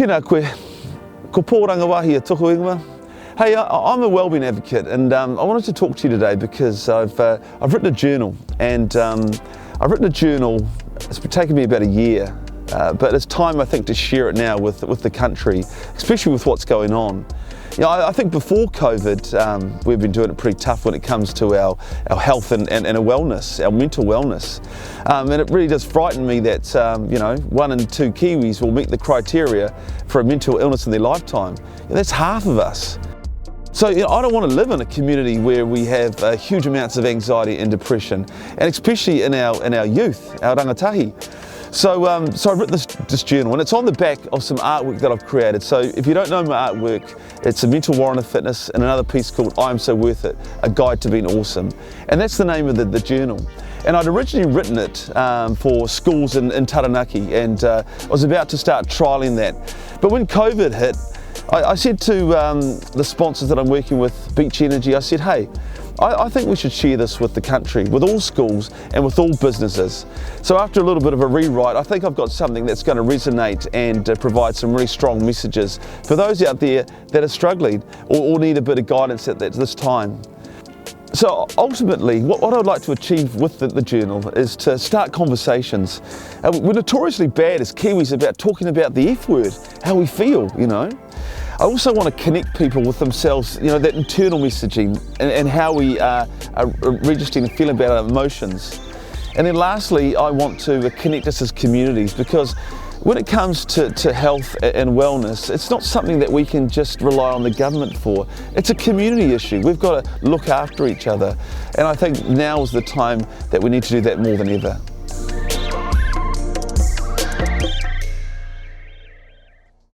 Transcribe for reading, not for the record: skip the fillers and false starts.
Tēnā koe, ko Pōranga Wāhi a tuku ingoa. Hey, I'm a wellbeing advocate, and I wanted to talk to you today because I've written a journal, and I've written a journal. It's taken me about a year, but it's time, I think, to share it now with the country, especially with what's going on. You know, I think before COVID, we've been doing it pretty tough when it comes to our health and our wellness, our mental wellness. And it really does frighten me that, 1 in 2 Kiwis will meet the criteria for a mental illness in their lifetime. That's half of us. So I don't want to live in a community where we have huge amounts of anxiety and depression, and especially in our youth, our rangatahi. So I've written this journal, and it's on the back of some artwork that I've created. So if you don't know my artwork, it's a mental warrant of fitness and another piece called I Am So Worth It, A Guide to Being Awesome. And that's the name of the journal. And I'd originally written it for schools in Taranaki, and I was about to start trialling that. But when COVID hit, I said to the sponsors that I'm working with, Beach Energy, I said, hey, I think we should share this with the country, with all schools and with all businesses. So after a little bit of a rewrite, I think I've got something that's going to resonate and provide some really strong messages for those out there that are struggling or need a bit of guidance at this time. So ultimately, what I'd like to achieve with the journal is to start conversations. We're notoriously bad as Kiwis about talking about the F word, how we feel, I also want to connect people with themselves, that internal messaging and how we are registering and feeling about our emotions. And then lastly, I want to connect us as communities, because when it comes to health and wellness, it's not something that we can just rely on the government for. It's a community issue. We've got to look after each other. And I think now is the time that we need to do that more than ever.